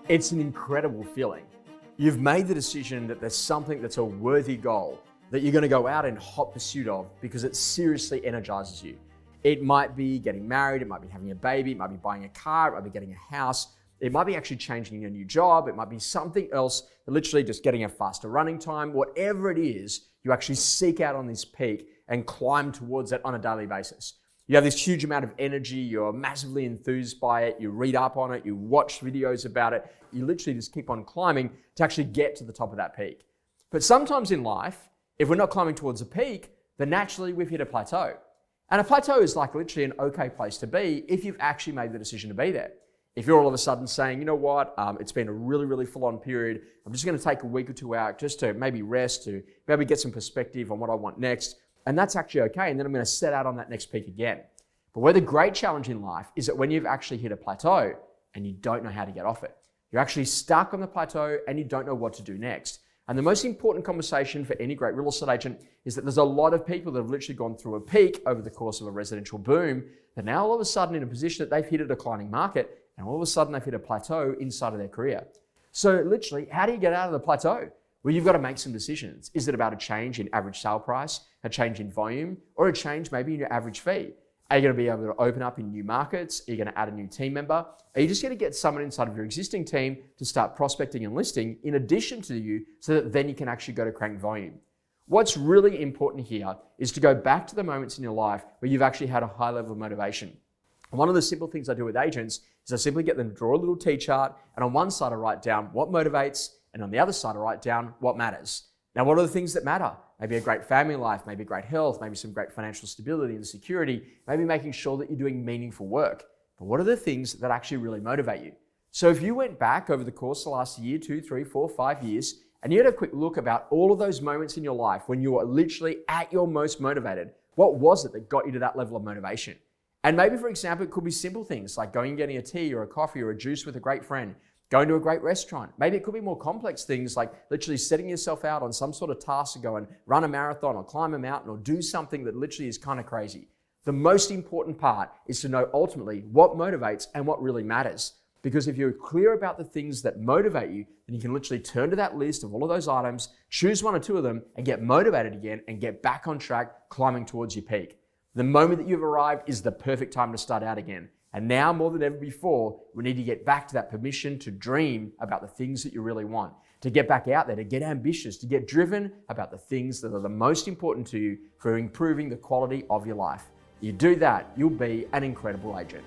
It's an incredible feeling. You've made the decision that there's something that's a worthy goal that you're going to go out in hot pursuit of because it seriously energizes you. It might be getting married, it might be having a baby, it might be buying a car, it might be getting a house, it might be actually changing a new job, it might be something else, literally just getting a faster running time. Whatever it is, you actually seek out on this peak and climb towards it on a daily basis. You have this huge amount of energy, you're massively enthused by it, you read up on it, you watch videos about it, you literally just keep on climbing to actually get to the top of that peak. But sometimes in life, if we're not climbing towards a peak, then naturally we've hit a plateau. And a plateau is like literally an okay place to be if you've actually made the decision to be there. If you're all of a sudden saying, you know what, it's been a really full-on period, I'm just going to take a week or two out just to maybe rest, to maybe get some perspective on what I want next, and that's actually okay, and then I'm going to set out on that next peak again. But where the great challenge in life is that when you've actually hit a plateau and you don't know how to get off it. You're actually stuck on the plateau and you don't know what to do next. And the most important conversation for any great real estate agent is that there's a lot of people that have literally gone through a peak over the course of a residential boom. They're now all of a sudden in a position that they've hit a declining market and all of a sudden they've hit a plateau inside of their career. So literally, how do you get out of the plateau? Well, you've got to make some decisions. Is it about a change in average sale price, a change in volume, or a change maybe in your average fee? Are you going to be able to open up in new markets? Are you going to add a new team member? Are you just going to get someone inside of your existing team to start prospecting and listing in addition to you so that then you can actually go to crank volume? What's really important here is to go back to the moments in your life where you've actually had a high level of motivation. And one of the simple things I do with agents is I simply get them to draw a little T-chart, and on one side I write down what motivates, and on the other side I write down what matters. Now, what are the things that matter? Maybe a great family life, maybe great health, maybe some great financial stability and security, maybe making sure that you're doing meaningful work. But what are the things that actually really motivate you? So if you went back over the course of the last year, 2, 3, 4, 5 years, and you had a quick look about all of those moments in your life when you were literally at your most motivated, what was it that got you to that level of motivation? And maybe, for example, it could be simple things like going and getting a tea or a coffee or a juice with a great friend, going to a great restaurant. Maybe it could be more complex things like literally setting yourself out on some sort of task to go and run a marathon or climb a mountain or do something that literally is kind of crazy. The most important part is to know ultimately what motivates and what really matters. Because if you're clear about the things that motivate you, then you can literally turn to that list of all of those items, choose 1 or 2 of them and get motivated again and get back on track climbing towards your peak. The moment that you've arrived is the perfect time to start out again. And now more than ever before, we need to get back to that permission to dream about the things that you really want, to get back out there, to get ambitious, to get driven about the things that are the most important to you for improving the quality of your life. You do that, you'll be an incredible agent.